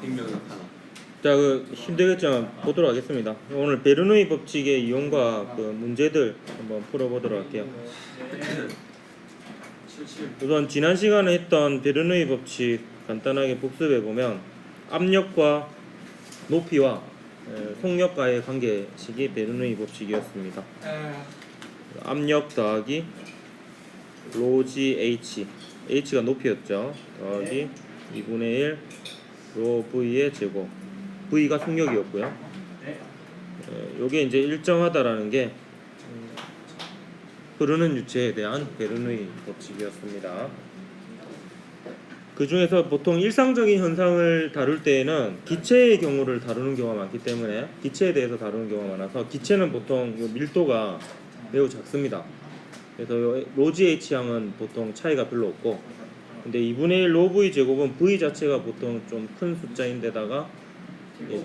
100명이 나타나. 자, 힘들겠지만 보도록 하겠습니다. 오늘 베르누이 법칙의 이용과 그 문제들 한번 풀어보도록 할게요. 77. 우선 지난 시간에 했던 베르누이 법칙 간단하게 복습해 보면 압력과 높이와 속력과의 관계식이 베르누이 법칙이었습니다. 압력 더하기 로지 H, H가 높이였죠. 더하기 2분의 1 로 V의 제곱, V가 속력이었고요. 요게 이제 일정하다라는 게 흐르는 유체에 대한 베르누이 법칙이었습니다. 그 중에서 보통 일상적인 현상을 다룰 때에는 기체의 경우를 다루는 경우가 많기 때문에 기체에 대해서 다루는 경우가 많아서 기체는 보통 요 밀도가 매우 작습니다. 그래서 요 로지 H양은 보통 차이가 별로 없고, 근데 2분의 1 로 V 제곱은 V 자체가 보통 좀 큰 숫자인데다가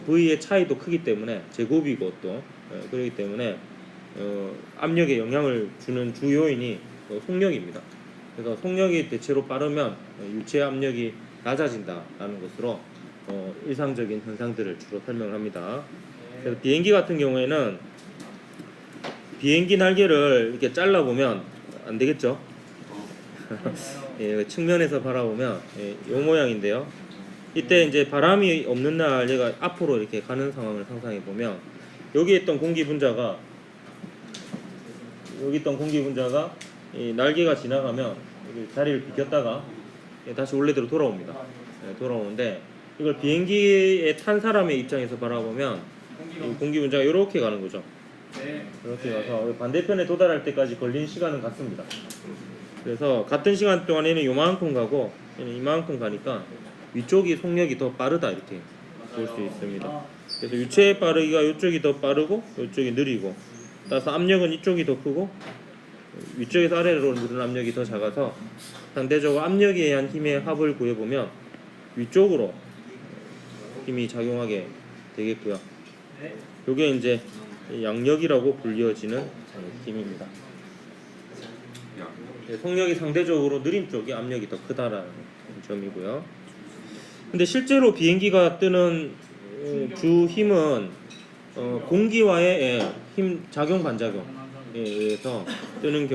V의 차이도 크기 때문에 제곱이고 또 그렇기 때문에 압력에 영향을 주는 주 요인이 속력입니다. 그래서 속력이 대체로 빠르면 유체 압력이 낮아진다라는 것으로 일상적인 현상들을 주로 설명을 합니다. 그래서 비행기 같은 경우에는 비행기 날개를 이렇게 잘라 보면 안 되겠죠? 예, 측면에서 바라보면 이 모양인데요. 이때 이제 바람이 없는 날 얘가 앞으로 이렇게 가는 상황을 상상해 보면 여기 있던 공기 분자가 이 날개가 지나가면 여기 자리를 비켰다가 다시 원래대로 돌아옵니다. 돌아오는데 이걸 비행기에 탄 사람의 입장에서 바라보면 이 공기 분자가 이렇게 가는 거죠. 이렇게 가서 반대편에 도달할 때까지 걸린 시간은 같습니다. 그래서 같은 시간 동안에는 요만큼 가고 얘는 이만큼 가니까 위쪽이 속력이 더 빠르다 이렇게 볼 수 있습니다. 그래서 유체의 빠르기가 이쪽이 더 빠르고 이쪽이 느리고, 따라서 압력은 이쪽이 더 크고 위쪽에서 아래로 누르는 압력이 더 작아서 상대적으로 압력에 의한 힘의 합을 구해보면 위쪽으로 힘이 작용하게 되겠고요. 이게 이제 양력이라고 불리어지는 힘입니다. 속력이 상대적으로 느린 쪽이 압력이 더 크다라는 점이고요. 근데 실제로 비행기가 뜨는 주 힘은 공기와의 힘 작용 반작용에 의해서 뜨는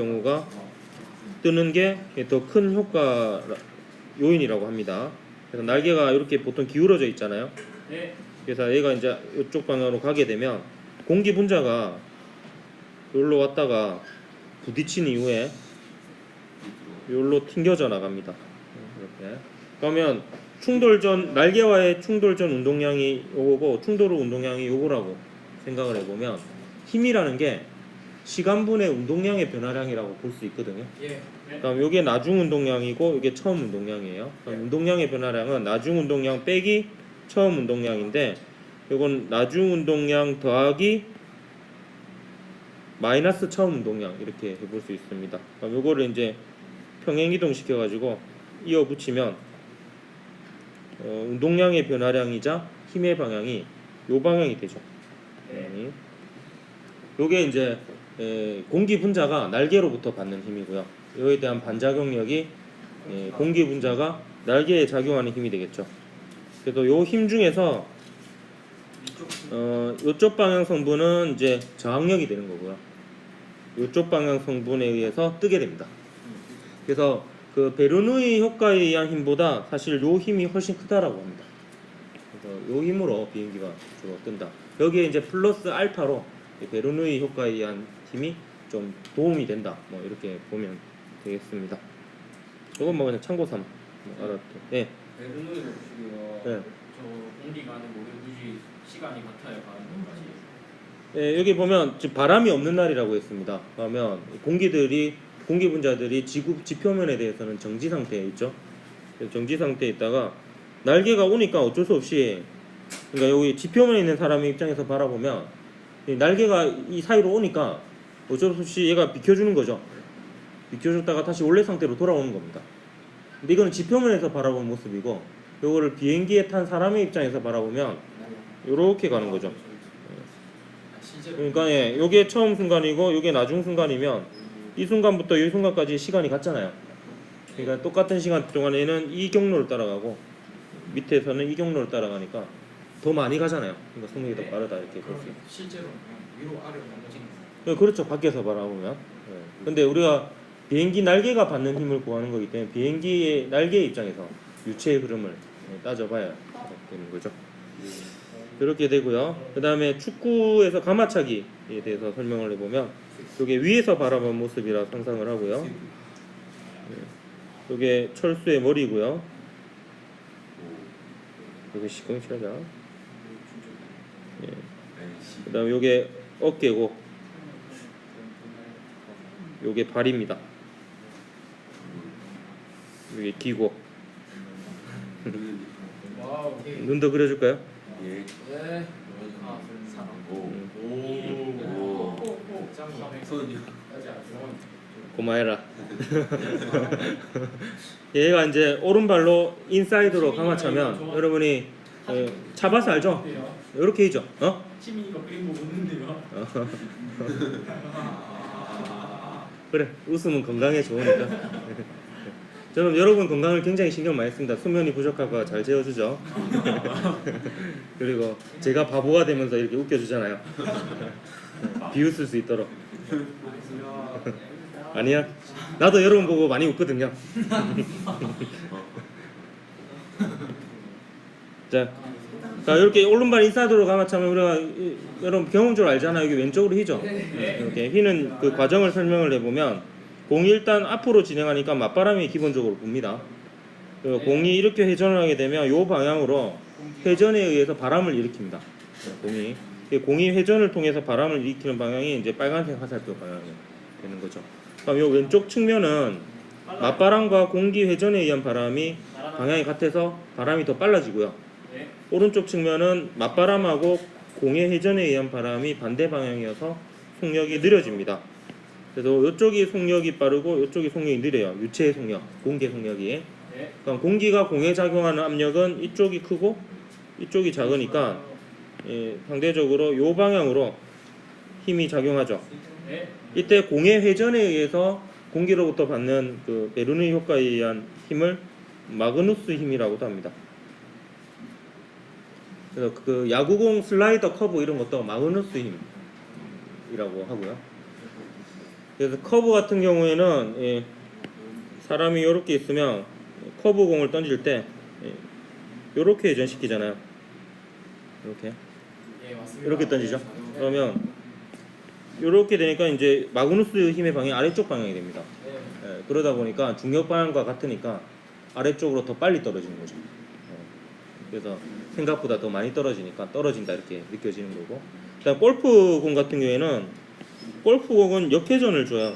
게 더 큰 효과 요인이라고 합니다. 그래서 날개가 이렇게 보통 기울어져 있잖아요. 그래서 얘가 이제 이쪽 방향으로 가게 되면 공기 분자가 여기로 왔다가 부딪힌 이후에 여기로 튕겨져 나갑니다. 이렇게. 그러면 날개와의 충돌전 운동량이 요거고 충돌 운동량이 요거라고 생각을 해보면 힘이라는 게 시간분의 운동량의 변화량이라고 볼 수 있거든요. 그럼 요게 나중 운동량이고 요게 처음 운동량이에요. 그럼 운동량의 변화량은 나중 운동량 빼기 처음 운동량인데, 요건 나중 운동량 더하기 마이너스 처음 운동량 이렇게 해볼 수 있습니다. 그럼 요거를 이제 평행 이동 시켜가지고 이어 붙이면 운동량의 변화량이자 힘의 방향이 요 방향이 되죠. 요게 이제 공기 분자가 날개로부터 받는 힘이고요. 이거에 대한 반작용력이 공기 분자가 날개에 작용하는 힘이 되겠죠. 그래서 요 힘 중에서 요쪽 방향 성분은 이제 저항력이 되는 거고요. 요쪽 방향 성분에 의해서 뜨게 됩니다. 그래서 그 베르누이 효과에 의한 힘보다 사실 요 힘이 훨씬 크다라고 합니다. 그래서 요 힘으로 비행기가 주로 뜬다. 여기에 이제 플러스 알파로 베르누이 효과에 의한 힘이 좀 도움이 된다. 뭐 이렇게 보면 되겠습니다. 이건 뭐 그냥 참고삼 알아도. 네. 베르누이 법칙이요. 네. 저 공기 가는 모든 굳이 시간이 같아요, 가는 것까지. 네, 여기 보면 지금 바람이 없는 날이라고 했습니다. 그러면 공기 분자들이 지표면에 대해서는 정지 상태에 있죠. 정지 상태에 있다가 날개가 오니까 어쩔 수 없이, 그러니까 여기 지표면에 있는 사람의 입장에서 바라보면 날개가 이 사이로 오니까 어쩔 수 없이 얘가 비켜주는 거죠. 비켜줬다가 다시 원래 상태로 돌아오는 겁니다. 근데 이거는 지표면에서 바라보는 모습이고, 요거를 비행기에 탄 사람의 입장에서 바라보면 요렇게 가는 거죠. 그러니까 요게 처음 순간이고 요게 나중 순간이면 이 순간부터 이 순간까지 시간이 같잖아요. 그러니까 똑같은 시간 동안에는 이 경로를 따라가고 밑에서는 이 경로를 따라가니까 더 많이 가잖아요. 그러니까 속력이 더 빠르다 이렇게 볼 수 있어요. 실제로 그냥 위로 아래로 넘어지는 거예요. 그렇죠. 밖에서 바라보면. 예. 근데 우리가 비행기 날개가 받는 힘을 구하는 거기 때문에 비행기의 날개 입장에서 유체의 흐름을 따져봐야 되는 거죠. 그렇게 되고요. 그 다음에 축구에서 가마차기에 대해서 설명을 해보면 이게 위에서 바라본 모습이라 상상을 하고요. 이게 철수의 머리고요. 여기 시궁시하자. 그 다음에 요게 어깨고 요게 발입니다. 요게 귀고. 와우. 눈도 그려줄까요? 네. 아, 사람. 손은요? 고마해라. 얘가 이제 오른발로 인사이드로 감아차면 여러분이 차바스 알죠? 이렇게 있죠. 시민이가 그린 거 보는데요. 그래, 웃으면 건강에 좋으니까. 저는 여러분 건강을 굉장히 신경 많이 씁니다. 수면이 부족하고 잘 재워주죠. 그리고 제가 바보가 되면서 이렇게 웃겨주잖아요. 비웃을 수 있도록. 아니야, 나도 여러분 보고 많이 웃거든요. 자, 이렇게 오른발 인사이드로 감아차면 우리가 여러분 경험적으로 알잖아요. 여기 왼쪽으로 휘죠. 이렇게 휘는 그 과정을 설명을 해보면 공이 일단 앞으로 진행하니까 맞바람이 기본적으로 붑니다. 그리고 공이 이렇게 회전을 하게 되면 이 방향으로 회전에 의해서 바람을 일으킵니다. 공이 회전을 통해서 바람을 일으키는 방향이 이제 빨간색 화살표 방향이 되는 거죠. 그럼 이 왼쪽 측면은 맞바람과 공기 회전에 의한 바람이 방향이 같아서 바람이 더 빨라지고요. 오른쪽 측면은 맞바람하고 공의 회전에 의한 바람이 반대 방향이어서 속력이 느려집니다. 그래서 이쪽이 속력이 빠르고 이쪽이 속력이 느려요. 유체의 속력, 공기의 속력이. 그럼 공기가 공에 작용하는 압력은 이쪽이 크고 이쪽이 작으니까 상대적으로 이 방향으로 힘이 작용하죠. 이때 공의 회전에 의해서 공기로부터 받는 그 베르누이 효과에 의한 힘을 마그누스 힘이라고도 합니다. 그래서 그 야구공 슬라이더 커브 이런 것도 마그누스 힘이라고 하고요. 그래서 커브 같은 경우에는 사람이 이렇게 있으면 커브 공을 던질 때 이렇게 회전시키잖아요. 이렇게 던지죠. 그러면 이렇게 되니까 이제 마그누스 힘의 방향이 아래쪽 방향이 됩니다. 그러다 보니까 중력 방향과 같으니까 아래쪽으로 더 빨리 떨어지는 거죠. 그래서 생각보다 더 많이 떨어지니까 떨어진다 이렇게 느껴지는 거고. 그다음 골프공 같은 경우에는 골프공은 역회전을 줘요.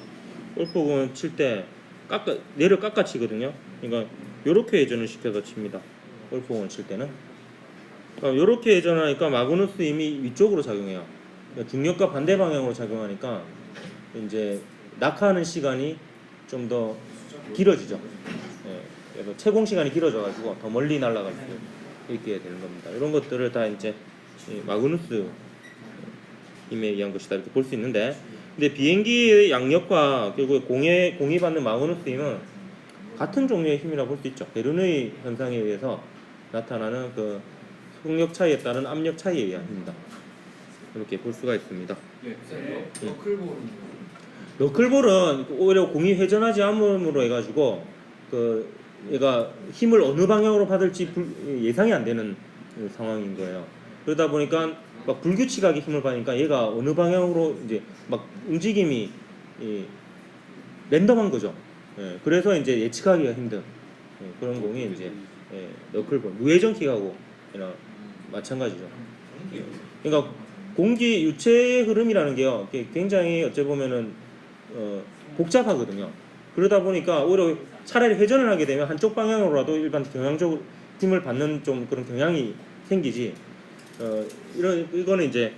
골프공은 칠 때 내려 깎아 치거든요. 그러니까 이렇게 회전을 시켜서 칩니다. 골프공을 칠 때는. 그러니까 이렇게 회전을 하니까 마그누스 힘이 위쪽으로 작용해요. 그러니까 중력과 반대 방향으로 작용하니까 이제 낙하하는 시간이 좀 더 길어지죠. 그래서 채공 시간이 길어져가지고 더 멀리 날아갈 수 있게 되는 겁니다. 이런 것들을 다 이제 마그누스 힘에 의한 것이다 이렇게 볼 수 있는데, 근데 비행기의 양력과 그리고 공이 받는 마그누스 힘은 같은 종류의 힘이라고 볼 수 있죠. 베르누이 현상에 의해서 나타나는 그 속력 차이에 따른 압력 차이에 의한 힘이다. 이렇게 볼 수가 있습니다. 너클볼은 오히려 공이 회전하지 않음으로 해가지고 그 얘가 힘을 어느 방향으로 받을지 예상이 안 되는 상황인 거예요. 그러다 보니까 막 불규칙하게 힘을 받으니까 얘가 어느 방향으로 이제 막 움직임이 랜덤한 거죠. 그래서 이제 예측하기가 힘든 그런 공이 이제 너클볼, 무회전킥하고 마찬가지죠. 그러니까 공기 유체의 흐름이라는 게요, 굉장히 어찌 보면은 복잡하거든요. 그러다 보니까 오히려 차라리 회전을 하게 되면 한쪽 방향으로라도 일반 경향적으로 힘을 받는 좀 그런 경향이 생기지. 이거는 이제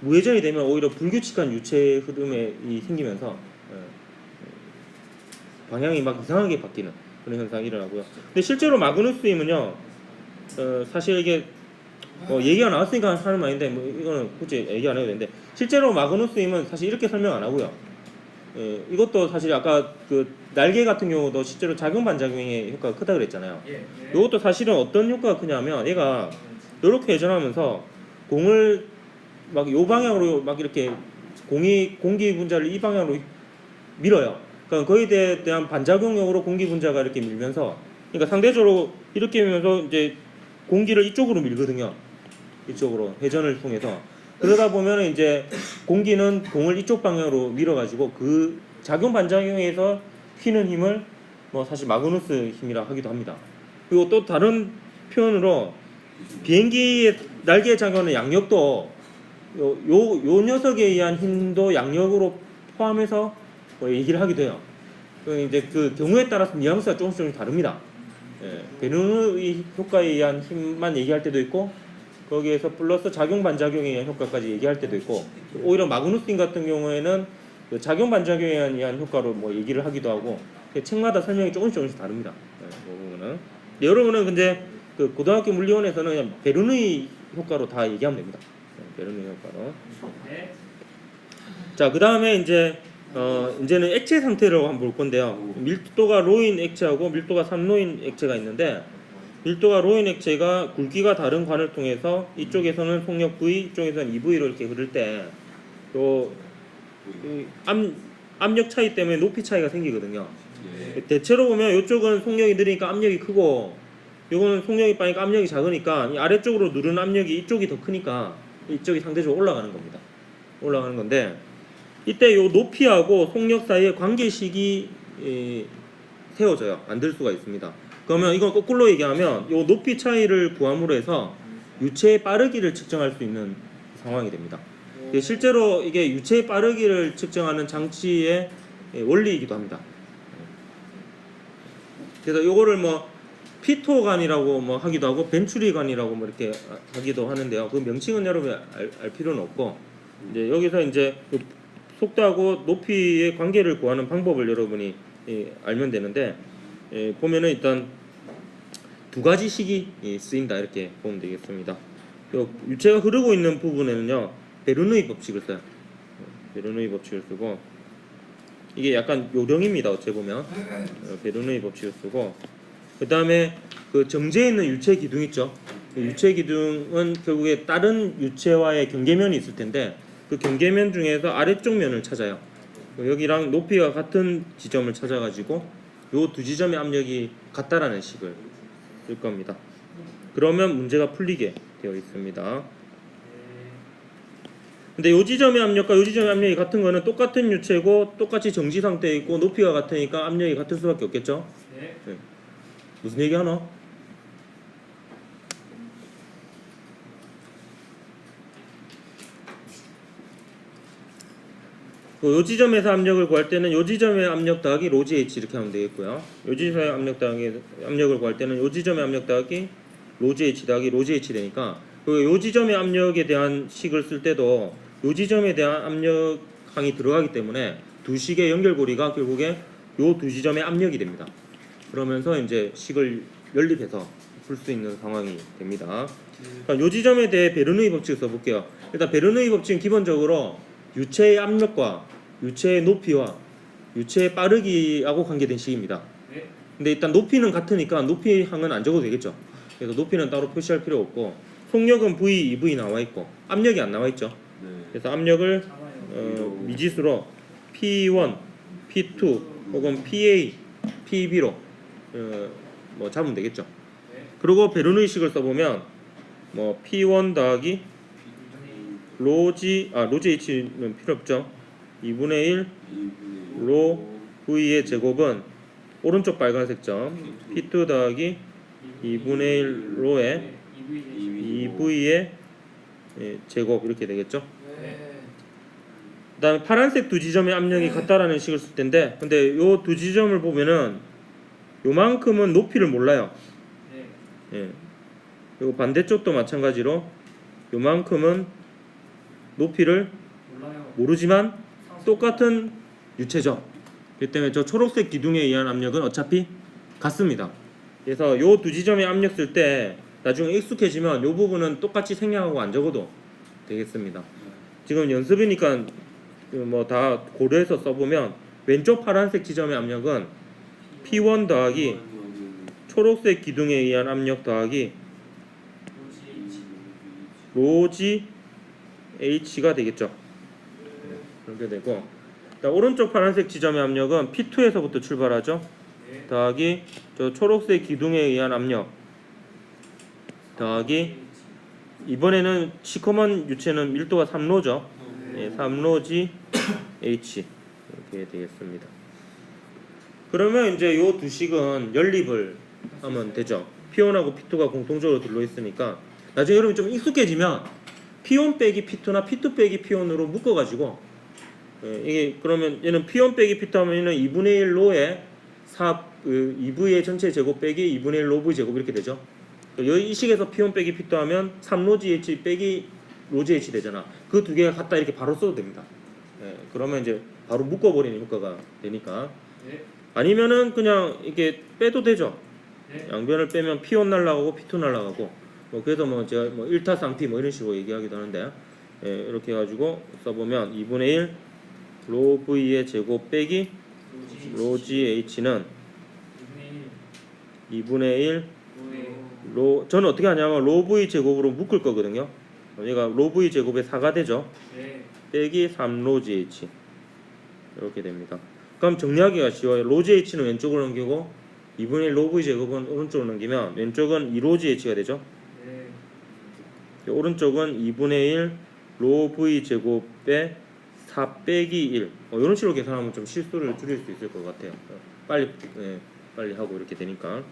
무회전이 되면 오히려 불규칙한 유체의 흐름이 생기면서 방향이 막 이상하게 바뀌는 그런 현상이 일어나고요. 근데 실제로 마그누스 힘은요, 사실 이게 얘기가 나왔으니까 하는 말인데 이거는 굳이 얘기 안 해도 되는데, 실제로 마그누스 힘은 사실 이렇게 설명 안 하고요. 이것도 사실 아까 그 날개 같은 경우도 실제로 작용 반작용의 효과가 크다 그랬잖아요. 예. 이것도 사실은 어떤 효과가 크냐면 얘가 이렇게 회전하면서 공을 막 요 방향으로 막 이렇게 공기 분자를 이 방향으로 밀어요. 그러니까 거기에 대한 반작용력으로 공기 분자가 이렇게 밀면서, 그러니까 상대적으로 이렇게 밀면서 이제 공기를 이쪽으로 밀거든요. 이쪽으로 회전을 통해서. 그러다 보면 이제 공기는 공을 이쪽 방향으로 밀어가지고 그 작용 반작용에서 휘는 힘을 뭐 사실 마그누스 힘이라 하기도 합니다. 그리고 또 다른 표현으로 비행기의 날개에 작용하는 양력도 요 녀석에 의한 힘도 양력으로 포함해서 뭐 얘기를 하기도 해요. 이제 그 경우에 따라서 뉘앙스가 조금씩 다릅니다. 베르누이 효과에 의한 힘만 얘기할 때도 있고, 거기에서 플러스 작용 반작용에 의한 효과까지 얘기할 때도 있고, 오히려 마그누스 힘 같은 경우에는 그 작용 반작용에 의한 효과로 뭐 얘기를 하기도 하고, 책마다 설명이 조금씩 다릅니다. 그 부분은. 여러분은 근데 그 고등학교 물리원에서는 그냥 베르누이 효과로 다 얘기하면 됩니다. 베르누이 효과로. 네. 자, 그 다음에 이제는 액체 상태를 한번 볼 건데요. 밀도가 로인 액체하고 밀도가 산로인 액체가 있는데, 밀도가 로인 액체가 굵기가 다른 관을 통해서 이쪽에서는 속력 V, 이쪽에서는 EV로 이렇게 흐를 때, 압력 차이 때문에 높이 차이가 생기거든요. 대체로 보면 이쪽은 속력이 느리니까 압력이 크고, 이거는 속력이 빠니까 압력이 작으니까 이 아래쪽으로 누르는 압력이 이쪽이 더 크니까 이쪽이 상대적으로 올라가는 겁니다. 올라가는 건데, 이때 요 높이하고 속력 사이의 관계식이 세워져요. 만들 수가 있습니다. 그러면 이건 거꾸로 얘기하면 요 높이 차이를 구함으로 해서 유체의 빠르기를 측정할 수 있는 상황이 됩니다. 실제로 이게 유체의 빠르기를 측정하는 장치의 원리이기도 합니다. 그래서 요거를 뭐 피토관이라고 뭐 하기도 하고 벤츄리관이라고 뭐 이렇게 하기도 하는데요. 그 명칭은 여러분이 알 필요는 없고, 이제 여기서 이제 속도하고 높이의 관계를 구하는 방법을 여러분이 알면 되는데, 보면은 일단 두 가지 식이 쓰인다 이렇게 보면 되겠습니다. 유체가 흐르고 있는 부분에는요 베르누이 법칙을 써요. 베르누이 법칙을 쓰고, 이게 약간 요령입니다. 어째 보면 베르누이 법칙을 쓰고, 그 다음에 그 정제에 있는 유체 기둥 있죠. 그 유체 기둥은 결국에 다른 유체와의 경계면이 있을 텐데, 그 경계면 중에서 아래쪽 면을 찾아요. 여기랑 높이가 같은 지점을 찾아가지고 요 두 지점의 압력이 같다라는 식을 쓸 겁니다. 그러면 문제가 풀리게 되어 있습니다. 근데 요 지점의 압력과 요 지점의 압력이 같은 거는 똑같은 유체고 똑같이 정지 상태에 있고 높이가 같으니까 압력이 같을 수밖에 없겠죠. 네. 무슨 얘기 하나? 요 지점에서 압력을 구할 때는 요 지점의 압력 더하기 로지 H 이렇게 하면 되겠고요. 요 지점의 압력 더하기 압력을 구할 때는 요 지점의 압력 더하기 로지 H 더하기 로지 H 되니까, 요 지점의 압력에 대한 식을 쓸 때도 요 지점에 대한 압력항이 들어가기 때문에 두 식의 연결고리가 결국에 요 두 지점의 압력이 됩니다. 그러면서 이제 식을 연립해서 풀 수 있는 상황이 됩니다. 그러니까 요 지점에 대해 베르누이 법칙을 써볼게요. 일단 베르누이 법칙은 기본적으로 유체의 압력과 유체의 높이와 유체의 빠르기하고 관계된 식입니다. 네. 근데 일단 높이는 같으니까 높이 항은 안 적어도 되겠죠. 그래서 높이는 따로 표시할 필요 없고, 속력은 V, EV 나와 있고 압력이 안 나와 있죠. 그래서 압력을 미지수로 P1, P2 혹은 PA, PB로 뭐 잡으면 되겠죠. 그리고 베르누이식을 써보면 뭐 P1 더하기 로지 H는 필요 없죠. 2분의 1 로 V의 제곱은 오른쪽 빨간색 점 P2 더하기 2분의 1 로의 2V의 제곱 이렇게 되겠죠. 그 다음에 파란색 두 지점의 압력이 같다라는 식을 쓸 텐데, 근데 요 두 지점을 보면은 요만큼은 높이를 몰라요. 그리고 반대쪽도 마찬가지로 요만큼은 높이를 모르지만 똑같은 유체죠. 그렇기 때문에 저 초록색 기둥에 의한 압력은 어차피 같습니다. 그래서 요 두 지점의 압력 쓸 때 나중에 익숙해지면 요 부분은 똑같이 생략하고 안 적어도 되겠습니다. 지금 연습이니까 뭐 다 고려해서 써보면 왼쪽 파란색 지점의 압력은 P1 더하기 초록색 기둥에 의한 압력 더하기 로지 H가 되겠죠. 이렇게 되고, 오른쪽 파란색 지점의 압력은 P2에서부터 출발하죠. 더하기 저 초록색 기둥에 의한 압력 더하기 이번에는 시커먼 유체는 밀도가 3로죠. 3로지 H 이렇게 되겠습니다. 그러면 이제 요 두 식은 연립을 하면 되죠. P1하고 P2가 공통적으로 들어있으니까 나중에 여러분 좀 익숙해지면 P1 빼기 P2나 P2 빼기 P1으로 묶어가지고 이게 그러면 얘는 P1 빼기 P2 하면 얘는 2분의 1로에 2V의 전체 제곱 빼기 2분의 1 로V 제곱 이렇게 되죠. 이 식에서 P1 빼기 P2 하면 3로지 H 빼기 로지 H 되잖아. 그 두 개가 같다 이렇게 바로 써도 됩니다. 그러면 이제 바로 묶어버리는 효과가 되니까. 아니면은 그냥 이렇게 빼도 되죠. 양변을 빼면 P1 날라가고 P2 날라가고 그래서 제가 1타 3P 이런 식으로 얘기하기도 하는데 이렇게 해가지고 써보면 2분의 1 로 V의 제곱 빼기 로지 H는 2분의 1 로 저는 어떻게 하냐면 로 V 제곱으로 묶을 거거든요. 얘가 로 V 제곱의 4가 되죠. 빼기 3로지 H 이렇게 됩니다. 그럼 정리하기가 쉬워요. 로지 H는 왼쪽으로 넘기고 2분의 1 로 V 제곱은 오른쪽으로 넘기면 왼쪽은 2로지 H가 되죠. 오른쪽은 2분의 1 로 V 제곱에 4 빼기 1 이런 식으로 계산하면 좀 실수를 줄일 수 있을 것 같아요. 빨리 하고 이렇게 되니까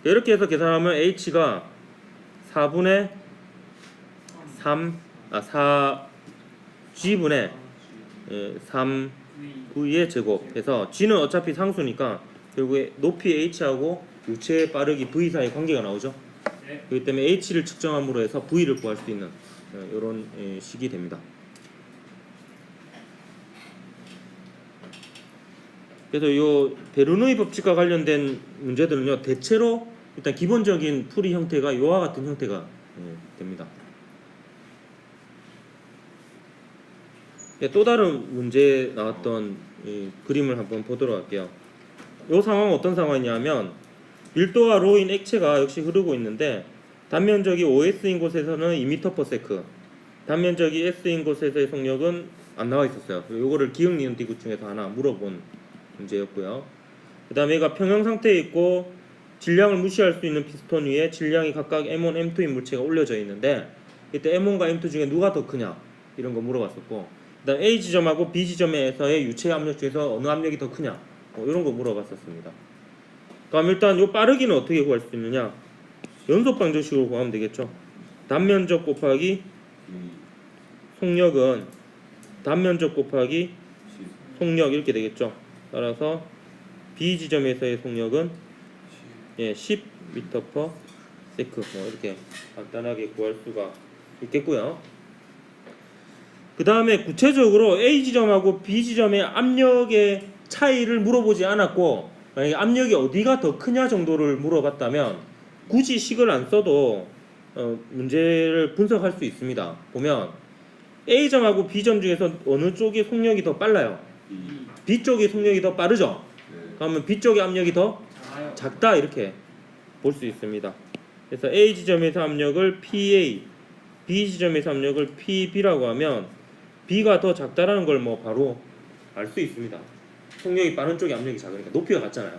이렇게 해서 계산하면 H가 4분의 4G분의 3V의 제곱 해서 G는 어차피 상수니까 결국에 높이 H하고 유체의 빠르기 V 사이 관계가 나오죠. 그렇기 때문에 H를 측정함으로 해서 V를 구할 수 있는 이런 식이 됩니다. 그래서 이 베르누이 법칙과 관련된 문제들은요, 대체로 일단 기본적인 풀이 형태가 이와 같은 형태가 됩니다. 또 다른 문제에 나왔던 그림을 한번 보도록 할게요. 이 상황은 어떤 상황이냐면 밀도가 로인 액체가 역시 흐르고 있는데 단면적이 OS인 곳에서는 2m/s, 단면적이 S인 곳에서의 속력은 안 나와 있었어요. 요거를 기억 니은 디귿 중에서 하나 물어본 문제였고요. 그 다음에 얘가 평형 상태에 있고 질량을 무시할 수 있는 피스톤 위에 질량이 각각 M1, M2인 물체가 올려져 있는데 이때 M1과 M2 중에 누가 더 크냐 이런 거 물어봤었고, 그 다음 A 지점하고 B 지점에서의 유체 압력 중에서 어느 압력이 더 크냐 이런 거 물어봤었습니다. 그럼 일단 요 빠르기는 어떻게 구할 수 있느냐, 연속 방정식으로 구하면 되겠죠. 단면적 곱하기 속력은 단면적 곱하기 속력 이렇게 되겠죠. 따라서 B 지점에서의 속력은 10m/s 이렇게 간단하게 구할 수가 있겠고요. 그 다음에 구체적으로 A 지점하고 B 지점의 압력의 차이를 물어보지 않았고 만약에 압력이 어디가 더 크냐 정도를 물어봤다면 굳이 식을 안 써도 문제를 분석할 수 있습니다. 보면 A점하고 B점 중에서 어느 쪽이 속력이 더 빨라요? B쪽이 속력이 더 빠르죠? 그러면 B쪽의 압력이 더 작다 이렇게 볼 수 있습니다. 그래서 A 지점에서 압력을 PA, B 지점에서 압력을 PB라고 하면 B가 더 작다라는 걸 바로 알 수 있습니다. 속력이 빠른 쪽의 압력이 작으니까 높이가 같잖아요.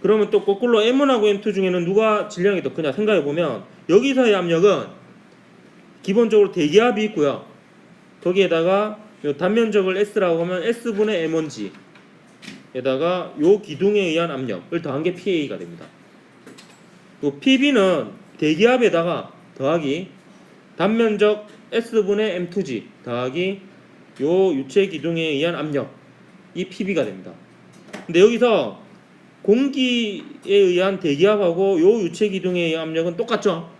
그러면 또 거꾸로 M1하고 M2 중에는 누가 질량이 더 크냐 생각해보면 여기서의 압력은 기본적으로 대기압이 있고요. 거기에다가 요 단면적을 S라고 하면 S분의 M1G 에다가 요 기둥에 의한 압력을 더한 게 PA가 됩니다. 요 PB는 대기압에다가 더하기 단면적 S분의 M2G 더하기 요 유체 기둥에 의한 압력, 이 PB가 됩니다. 근데 여기서 공기에 의한 대기압하고 요 유체 기둥에 의한 압력은 똑같죠?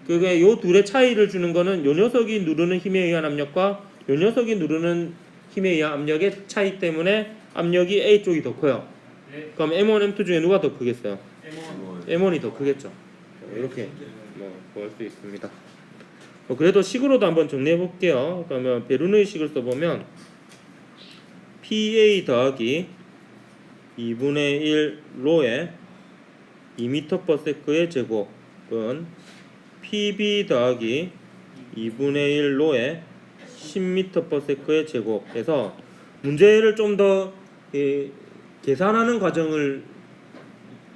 그게 요 둘의 차이를 주는 거는 요 녀석이 누르는 힘에 의한 압력과 요 녀석이 누르는 힘에 의한 압력의 차이 때문에 압력이 A 쪽이 더 커요. 그럼 M1, M2 중에 누가 더 크겠어요? M1이 더 크겠죠. 이렇게 구할 수 있습니다. 그래도 식으로도 한번 정리해 볼게요. 그러면 베르누이 식을 써보면 PA 더하기 2분의 1 로의 2m/s의 제곱은 PB 더하기 2분의 1 로의 10m/s의 제곱해서 문제를 좀 더 계산하는 과정을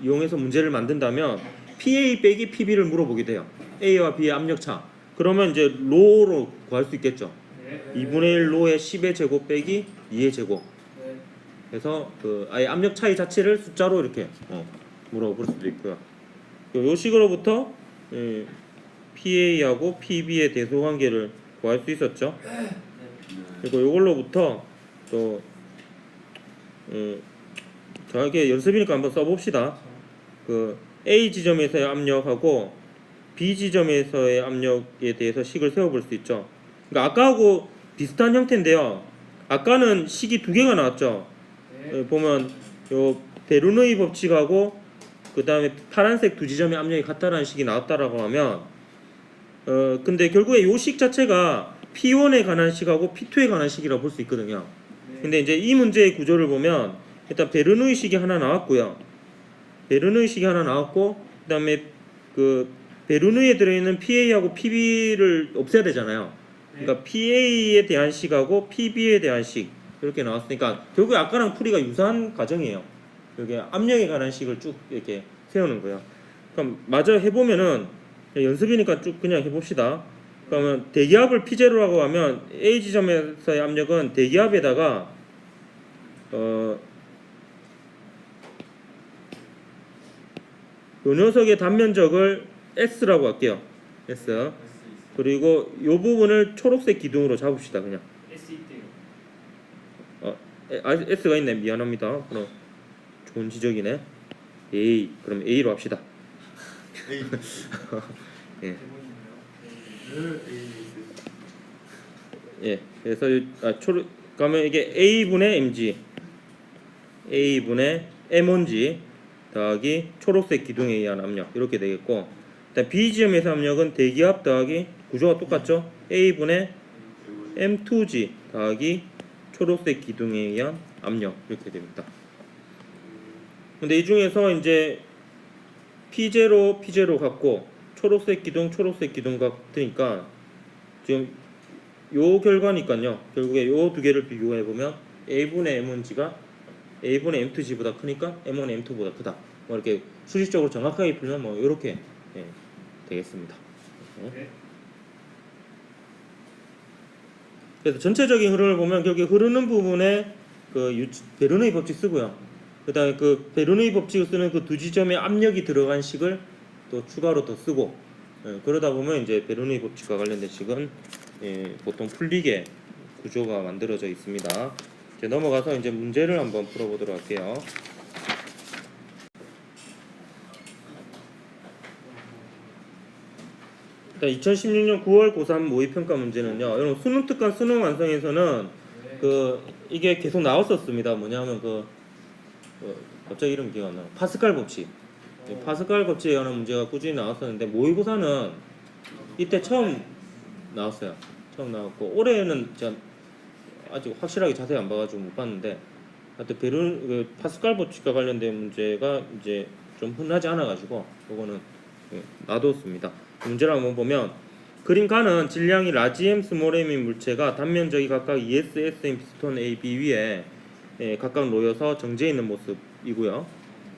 이용해서 문제를 만든다면 PA 빼기 PB를 물어보게 돼요. A와 B의 압력차. 그러면 이제 로로 구할 수 있겠죠. 네. 2분의 1 로의 10의 제곱 빼기 2의 제곱. 네. 그래서 그 아예 압력 차이 자체를 숫자로 이렇게 물어볼 수도 있고요. 이 식으로부터 PA하고 PB의 대소 관계를 구할 수 있었죠. 그리고 이걸로부터 또 저에게 연습이니까 한번 써봅시다. 그 A 지점에서의 압력하고 B 지점에서의 압력에 대해서 식을 세워볼 수 있죠. 그러니까 아까하고 비슷한 형태인데요. 아까는 식이 두 개가 나왔죠. 보면 요 베르누이 법칙하고 그 다음에 파란색 두 지점의 압력이 같다라는 식이 나왔다라고 하면 근데 결국에 요 식 자체가 P1에 관한 식하고 P2에 관한 식이라고 볼 수 있거든요. 근데 이제 이 문제의 구조를 보면 일단 베르누이 식이 하나 나왔고요. 베르누이 식이 하나 나왔고 그 다음에 그 베르누이에 들어있는 PA하고 PB를 없애야 되잖아요. 그러니까 PA에 대한 식하고 PB에 대한 식 이렇게 나왔으니까 결국에 아까랑 풀이가 유사한 과정이에요. 여기 압력에 관한 식을 쭉 이렇게 세우는 거예요. 그럼 마저 해보면은 연습이니까 쭉 그냥 해봅시다. 그러면 대기압을 P0라고 하면 A 지점에서의 압력은 대기압에다가 요 녀석의 단면적을 S라고 할게요. S. 그리고 요 부분을 초록색 기둥으로 잡읍시다. 그냥. S 있대요. S가 있네. 미안합니다. 그럼 좋은 지적이네. A. 그럼 A로 합시다. 예. 예. 그래서 초록 가면 이게 A분의 mg, A분의 m1g 더하기 초록색 기둥에 의한 압력 이렇게 되겠고, 일단 B 지점에서 압력은 대기압 더하기 구조가 똑같죠. A분의 m2g 더하기 초록색 기둥에 의한 압력 이렇게 됩니다. 근데 이 중에서 이제 P0 같고 초록색 기둥 같으니까 지금 요 결과니까요. 결국에 요 두 개를 비교해 보면 A분의 M1G가 A분의 M2G보다 크니까 M1의 M2보다 크다. 뭐 이렇게 수식적으로 정확하게 풀면 뭐 이렇게 되겠습니다. 네. 그래서 전체적인 흐름을 보면 결국 흐르는 부분에 그 베르누이 법칙 쓰고요. 그다음에 그 베르누이 법칙을 쓰는 그 두 지점에 압력이 들어간 식을 또 추가로 더 쓰고 그러다 보면 이제 베르누이 법칙과 관련된 식은 보통 풀리게 구조가 만들어져 있습니다. 이제 넘어가서 이제 문제를 한번 풀어보도록 할게요. 일단 2016년 9월 고3 모의평가 문제는요. 여러분 수능 특강 수능 완성에서는 그 이게 계속 나왔었습니다. 뭐냐면 갑자기 이름 기억 안 나요. 파스칼 법칙. 파스칼 법칙에 관한 문제가 꾸준히 나왔었는데 모의고사는 이때 처음 나왔어요. 처음 나왔고 올해는 제가 아직 확실하게 자세히 안 봐가지고 못 봤는데 하여튼 파스칼 법칙과 관련된 문제가 이제 좀 흔하지 않아가지고 요거는 놔뒀습니다. 문제를 한번 보면 그림 가는 질량이 라지 M, 스몰 m인 물체가 단면적이 각각 ES, SM 피스톤 A, B 위에 각각 놓여서 정지해 있는 모습이고요.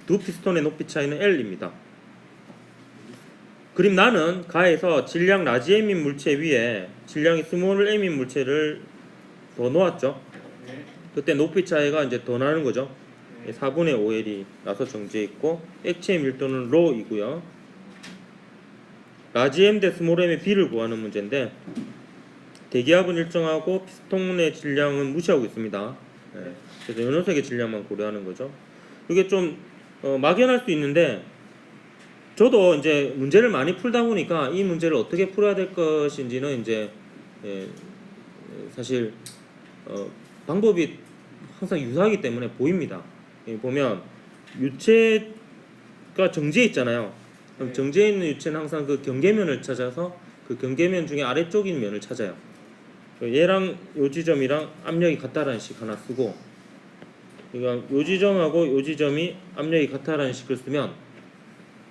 두 피스톤의 높이 차이는 L입니다. 그림 나는 가에서 질량 라지 M인 물체 위에 질량이 스몰 m인 물체를 더 놓았죠. 그때 높이 차이가 이제 더 나는 거죠. 4분의 5L이 나서 정지해 있고 액체의 밀도는 로이고요. 라지 M 대 스몰 m의 B를 구하는 문제인데 대기압은 일정하고 피스톤의 질량은 무시하고 있습니다. 그래서 이 녀석의 질량만 고려하는 거죠. 이게 좀 막연할 수 있는데 저도 이제 문제를 많이 풀다 보니까 이 문제를 어떻게 풀어야 될 것인지는 이제 사실 방법이 항상 유사하기 때문에 보입니다. 보면 유체가 정지해 있잖아요. 그럼 정지해 있는 유체는 항상 그 경계면을 찾아서 그 경계면 중에 아래쪽인 면을 찾아요. 얘랑 요 지점이랑 압력이 같다라는 식 하나 쓰고 그러니까 요 지점하고 요 지점이 압력이 같다라는 식을 쓰면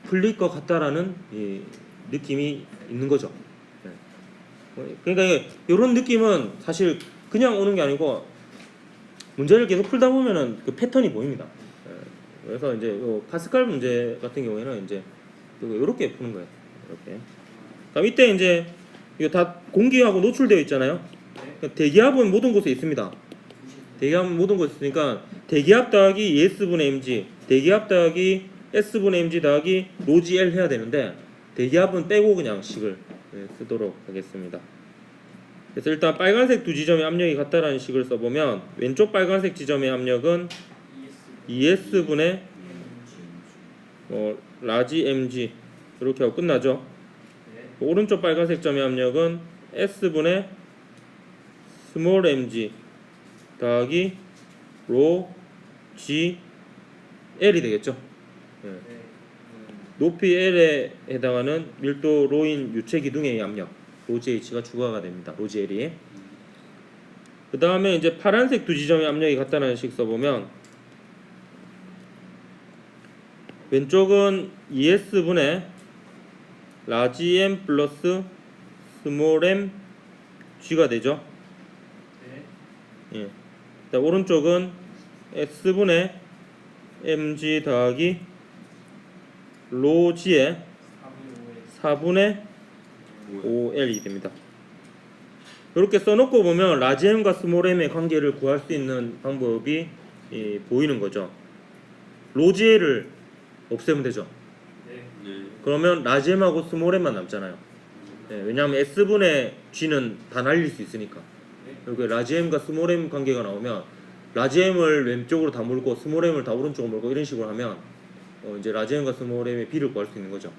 풀릴 것 같다라는 이 느낌이 있는 거죠. 네. 그러니까 이런 느낌은 사실 그냥 오는 게 아니고 문제를 계속 풀다 보면은 그 패턴이 보입니다. 네. 그래서 이제 요 파스칼 문제 같은 경우에는 이제 이렇게 푸는 거예요. 이렇게. 그럼 이때 이제 이거 다 공기하고 노출되어 있잖아요. 그러니까 대기압은 모든 곳에 있습니다. 대기압은 모든 곳에 있으니까 대기압 더하기 ES분의 mg, 대기압 더하기 S분의 mg 더하기 로지 L 해야 되는데 대기압은 빼고 그냥 식을 쓰도록 하겠습니다. 그래서 일단 빨간색 두 지점의 압력이 같다라는 식을 써보면 왼쪽 빨간색 지점의 압력은 ES분의 라지 mg 이렇게 하고 끝나죠. 오른쪽 빨간색 점의 압력은 S분의 스몰 mg 더하기 로 g L이 되겠죠. 네. 높이 L에 해당하는 밀도 로인 유체 기둥의 압력 로지 H가 추가가 됩니다. 로지 L이. 그 다음에 이제 파란색 두 지점의 압력이 같다는 식 써보면 왼쪽은 ES분의 라지 m 플러스 스몰 m g가 되죠. 예. 오른쪽은 S분의 mg 더하기 로지의 4분의 5L이 됩니다. 이렇게 써놓고 보면 라지 m과 스몰 m의 관계를 구할 수 있는 방법이 보이는 거죠. 로지 L을 없애면 되죠. 그러면 라지 m하고 스몰 m만 남잖아요. 왜냐하면 S분의 G는 다 날릴 수 있으니까. 그리고 라지 m과 스몰 m 관계가 나오면 라지 m을 왼쪽으로 다 몰고 스몰 m을 다 오른쪽으로 몰고 이런 식으로 하면 이제 라지 m과 스몰 m의 비를 구할 수 있는 거죠.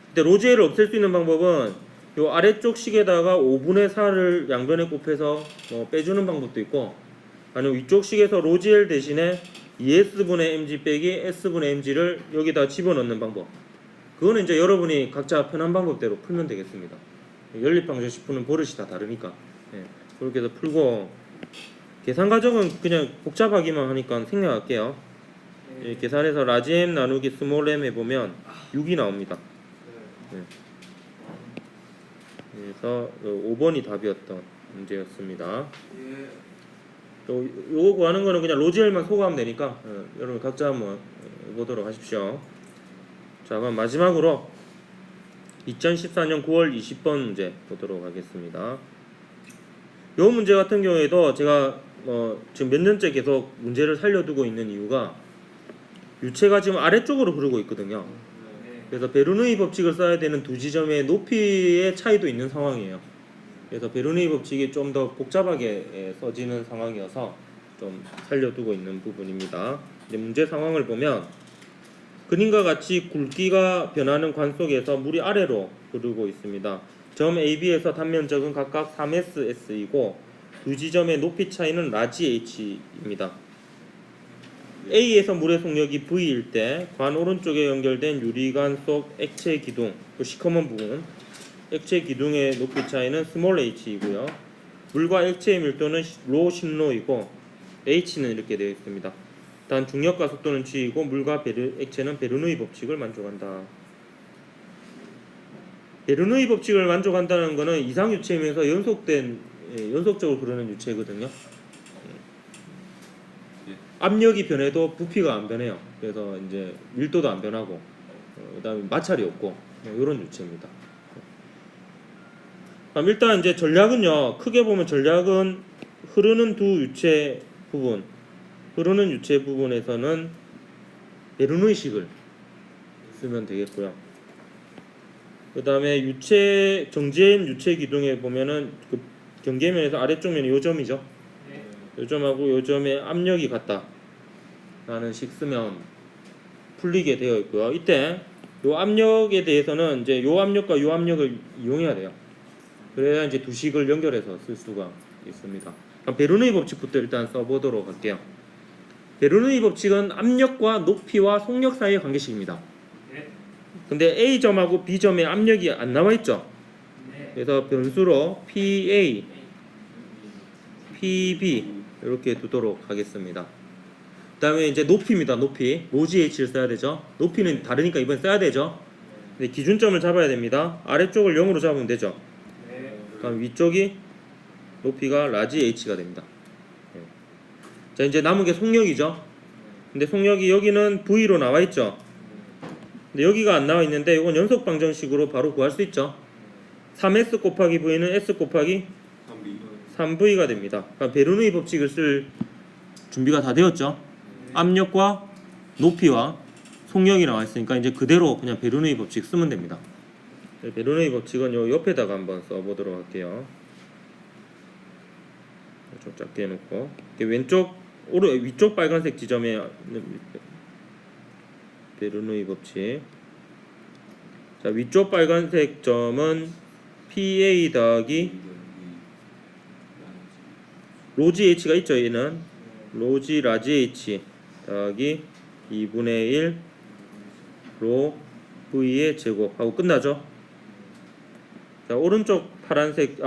근데 로지 L을 없앨 수 있는 방법은 요 아래쪽 식에다가 5분의 4를 양변에 곱해서 빼주는 방법도 있고, 아니면 위쪽 식에서 로지 L 대신에 ES분의 mg 빼기 S분의 mg를 여기다 집어넣는 방법. 그거는 이제 여러분이 각자 편한 방법대로 풀면 되겠습니다. 연립방정식 푸는 버릇이 다 다르니까. 그렇게 해서 풀고, 계산 과정은 그냥 복잡하기만 하니까 생략할게요. 계산해서 라지 m 나누기 스몰 m 해보면 6이 나옵니다. 그래서 5번이 답이었던 문제였습니다. 요거 구하는 거는 그냥 로지 L만 소거하면 되니까 여러분 각자 한번 보도록 하십시오. 자, 그럼 마지막으로 2014년 9월 20번 문제 보도록 하겠습니다. 요 문제 같은 경우에도 제가 지금 몇 년째 계속 문제를 살려두고 있는 이유가 유체가 지금 아래쪽으로 흐르고 있거든요. 그래서 베르누이 법칙을 써야 되는 두 지점의 높이의 차이도 있는 상황이에요. 그래서 베르누이 법칙이 좀 더 복잡하게 써지는 상황이어서 좀 살려두고 있는 부분입니다. 이제 문제 상황을 보면 그림과 같이 굵기가 변하는 관 속에서 물이 아래로 흐르고 있습니다. 점 AB에서 단면적은 각각 3s이고 두 지점의 높이 차이는 라지 h입니다. A에서 물의 속력이 V일 때 관 오른쪽에 연결된 유리관 속 액체 기둥, 그 시커먼 부분, 액체 기둥의 높이 차이는 스몰 h이고요. 물과 액체의 밀도는 로 신로이고 h는 이렇게 되어 있습니다. 단 중력과 속도는 g이고 물과 액체는 베르누이 법칙을 만족한다. 베르누이 법칙을 만족한다는 것은 이상유체이면서 연속적으로 흐르는 유체거든요. 압력이 변해도 부피가 안 변해요. 그래서 이제 밀도도 안 변하고, 그다음에 마찰이 없고 이런 유체입니다. 그럼 일단 이제 전략은요. 크게 보면 전략은 흐르는 두 유체 부분, 흐르는 유체 부분에서는 베르누이식을 쓰면 되겠고요. 그다음에 유체 정제인 유체 기둥에 보면은 그 경계면에서 아래쪽 면이 요 점이죠. 요 점하고 요 점의 압력이 같다 라는 식 쓰면 풀리게 되어 있고요. 이때 요 압력에 대해서는 이제 요 압력과 요 압력을 이용해야 돼요. 그래야 이제 두 식을 연결해서 쓸 수가 있습니다. 그럼 베르누이 법칙부터 일단 써보도록 할게요. 베르누이 법칙은 압력과 높이와 속력 사이의 관계식입니다. 근데 A점하고 B점의 압력이 안 나와 있죠. 그래서 변수로 PA, PB 이렇게 두도록 하겠습니다. 그다음에 이제 높이입니다. 높이. 로지 H를 써야 되죠. 높이는 다르니까 이번에 써야 되죠. 근데 기준점을 잡아야 됩니다. 아래쪽을 0으로 잡으면 되죠. 네. 그럼 위쪽이 높이가 라지 H가 됩니다. 예. 자, 이제 남은 게 속력이죠. 근데 속력이 여기는 V로 나와 있죠. 근데 여기가 안 나와 있는데 이건 연속 방정식으로 바로 구할 수 있죠. 3S 곱하기 V는 S 곱하기 3V가 됩니다. 그러니까 베르누이 법칙을 쓸 준비가 다 되었죠. 압력과 높이와 속력이 나와 있으니까 이제 그대로 그냥 베르누이 법칙 쓰면 됩니다. 베르누이 법칙은 요 옆에다가 한번 써보도록 할게요. 좀 작게 해놓고 왼쪽 위쪽 빨간색 지점에 베르누이 법칙. 자, 위쪽 빨간색 점은 PA 더하기 로지 H가 있죠. 얘는 로지 라지 H 더하기 2분의 1 로 V의 제곱하고 끝나죠. 자, 오른쪽 파란색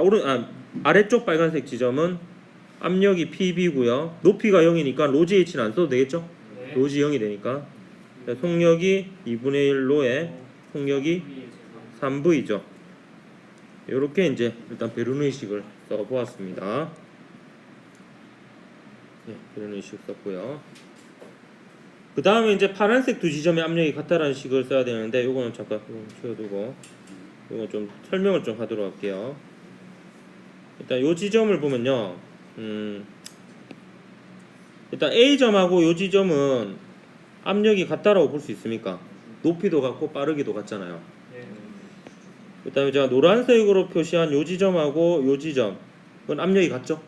아래쪽 빨간색 지점은 압력이 PB고요. 높이가 0이니까 로지 H는 안 써도 되겠죠? 네. 로지 0이 되니까. 자, 속력이 2분의 1로에 속력이 3V죠. 이렇게 이제 일단 베르누이식을 써보았습니다. 네, 베르누이식 썼고요. 그 다음에 이제 파란색 두 지점의 압력이 같다라는 식을 써야 되는데 요거는 잠깐 치워두고 요거 좀 설명을 좀 하도록 할게요. 일단 요 지점을 보면요, 일단 A점하고 요 지점은 압력이 같다라고 볼 수 있습니까? 높이도 같고 빠르기도 같잖아요. 네. 그 다음에 제가 노란색으로 표시한 요 지점하고 요 지점 그건 압력이 같죠?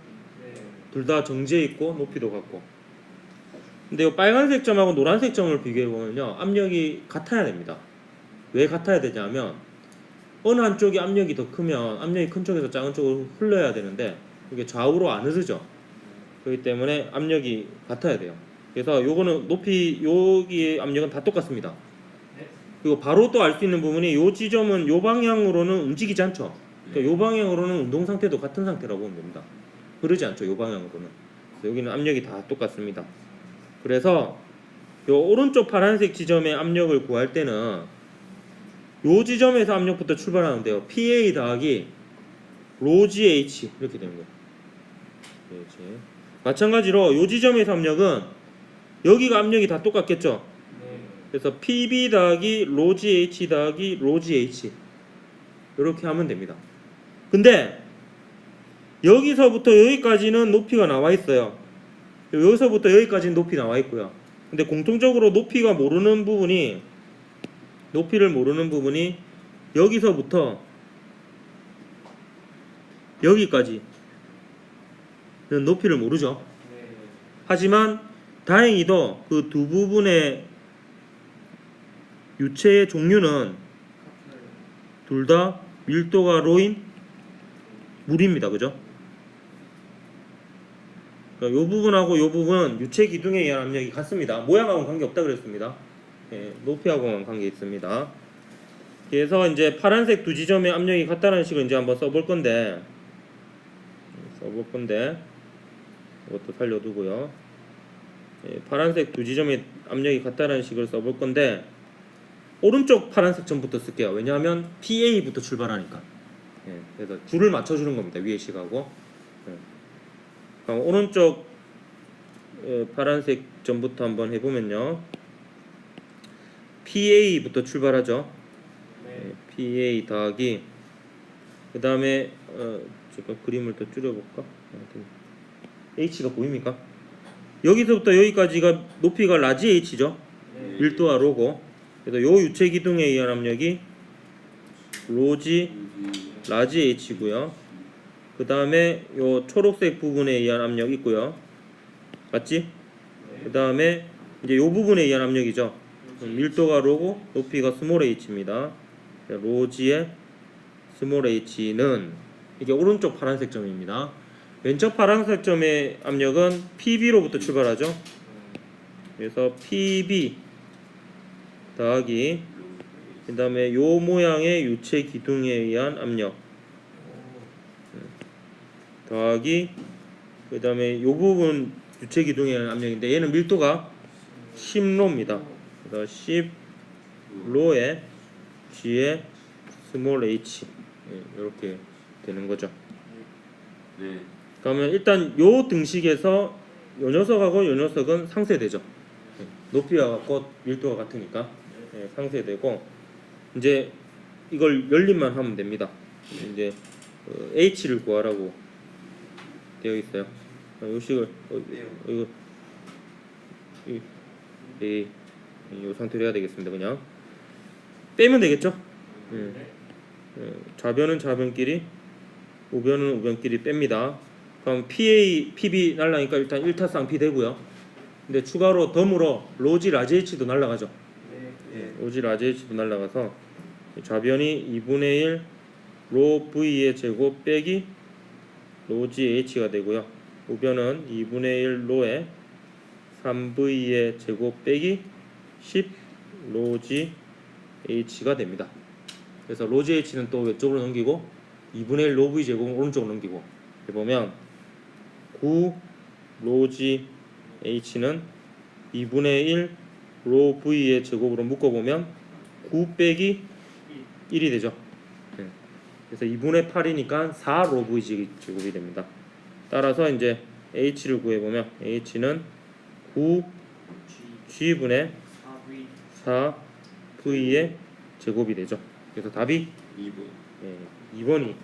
네. 둘 다 정지해 있고 높이도 같고. 근데 요 빨간색 점하고 노란색 점을 비교해 보면요, 압력이 같아야 됩니다. 왜 같아야 되냐면 어느 한쪽이 압력이 더 크면 압력이 큰 쪽에서 작은 쪽으로 흘러야 되는데 이게 좌우로 안 흐르죠. 그렇기 때문에 압력이 같아야 돼요. 그래서 요거는 높이 여기의 압력은 다 똑같습니다. 그리고 바로 또 알 수 있는 부분이 요 지점은 요 방향으로는 움직이지 않죠. 그러니까 요 방향으로는 운동 상태도 같은 상태라고 보면 됩니다. 흐르지 않죠. 요 방향으로는. 여기는 압력이 다 똑같습니다. 그래서 요 오른쪽 파란색 지점의 압력을 구할 때는 요 지점에서 압력부터 출발하는데요. PA 더하기 로지 H 이렇게 되는 거예요. 그렇지. 마찬가지로 요 지점에서 압력은 여기가 압력이 다 똑같겠죠. 네. 그래서 PB 더하기 로지 H 더하기 로지 H 이렇게 하면 됩니다. 근데 여기서부터 여기까지는 높이가 나와 있어요. 여기서부터 여기까지는 높이 나와 있고요. 근데 공통적으로 높이를 모르는 부분이 여기서부터 여기까지는 높이를 모르죠. 네. 하지만 다행히도 그 두 부분의 유체의 종류는 둘 다 밀도가 로인 물입니다. 그죠? 그러니까 요 부분하고 요 부분은 유체 기둥에 의한 압력이 같습니다. 모양하고는 관계없다 그랬습니다. 예, 높이하고만 관계 있습니다. 그래서 이제 파란색 두 지점의 압력이 같다는 식을 이제 한번 써볼 건데 이것도 살려두고요. 예, 파란색 두 지점의 압력이 같다는 식을 써볼 건데 오른쪽 파란색 점부터 쓸게요. 왜냐하면 PA부터 출발하니까. 예, 그래서 줄을 맞춰주는 겁니다. 위에 식하고. 예. 그럼 오른쪽 파란색 점부터 한번 해보면요. PA부터 출발하죠. 네. PA 더하기 그 다음에 제가 그림을 더 줄여볼까? H가 보입니까? 여기서부터 여기까지가 높이가 라지 H죠. 네. 밀도와 로고. 그래서 요 유체 기둥에 의한 압력이 로지 라지 H고요. 그 다음에 요 초록색 부분에 의한 압력 있고요. 맞지? 그 다음에 이제 요 부분에 의한 압력이죠. 밀도가 로고 높이가 스몰 h입니다. 로지의 스몰 h는 이게 오른쪽 파란색 점입니다. 왼쪽 파란색 점의 압력은 PB로부터 출발하죠. 그래서 PB 더하기 그 다음에 요 모양의 유체 기둥에 의한 압력 더하기 그 다음에 요 부분 유체 기둥에 의한 압력인데 얘는 밀도가 10로입니다. 그래서 10로에 G에 스몰 h 이렇게 되는 거죠. 네. 그러면 일단 요 등식에서 요 녀석하고 요 녀석은 상쇄되죠. 높이와 같고 밀도가 같으니까 상쇄되고 이제 이걸 열림만 하면 됩니다. 이제 h를 구하라고 되어 있어요. 요 식을 이거 이 상태로 해야 되겠습니다. 그냥 빼면 되겠죠. 좌변은 좌변끼리, 우변은 우변끼리 뺍니다. 그럼 PA, PB 날라니까 일단 1타쌍 P 되고요. 근데 추가로 덤으로 로지 라지 H도 날라가죠. 로지 라지 H도 날라가서 좌변이 2분의 1 로 V의 제곱 빼기 로지 H가 되고요. 우변은 2분의 1 로에 3V의 제곱 빼기 10 로지 H가 됩니다. 그래서 로지 H는 또 왼쪽으로 넘기고 2분의 1 로 V 제곱은 오른쪽으로 넘기고 해보면 9 로지 H는 2분의 1 로 V의 제곱으로 묶어보면 9 빼기 1이 되죠. 그래서 2분의 8이니까 4 로 V 제곱이 됩니다. 따라서 이제 H를 구해보면 H는 9 G분의 4V의 제곱이 되죠. 그래서 답이 2번. 2번이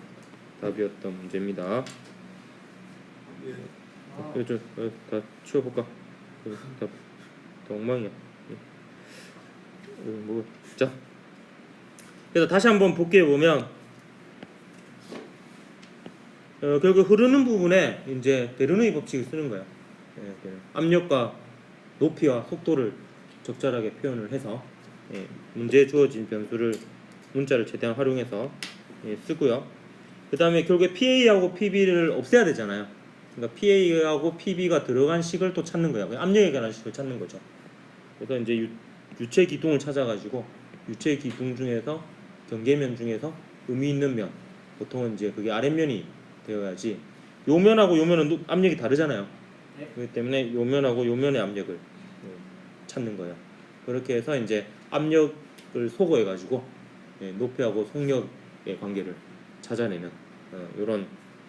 답이었던 문제입니다. 이거 다 치워볼까? 다 엉망이야. 뭐, 자, 그래서 다시 한번 복귀해 보면 결국 흐르는 부분에 이제 베르누이 법칙을 쓰는 거야. 압력과 높이와 속도를 적절하게 표현을 해서 문제에 주어진 변수를 문자를 최대한 활용해서 쓰고요. 그 다음에 결국에 PA하고 PB를 없애야 되잖아요. 그러니까 PA하고 PB가 들어간 식을 또 찾는 거야. 압력에 관한 식을 찾는 거죠. 그래서 이제 유체 기둥을 찾아가지고 유체 기둥 중에서 경계면 중에서 의미 있는 면, 보통은 이제 그게 아랫면이 되어야지. 요 면하고 요 면은 압력이 다르잖아요. 그렇기 때문에 요 면하고 요 면의 압력을 찾는 거예요. 그렇게 해서 이제 압력을 소거해가지고 높이하고 속력의 관계를 찾아내는 이런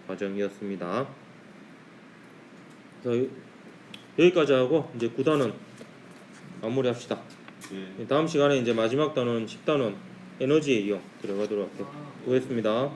과정이었습니다. 그래서 여기까지 하고 이제 9단원 마무리합시다. 다음 시간에 이제 마지막 단원 10단원 에너지의 이용 들어가도록 할게요. 수고했습니다.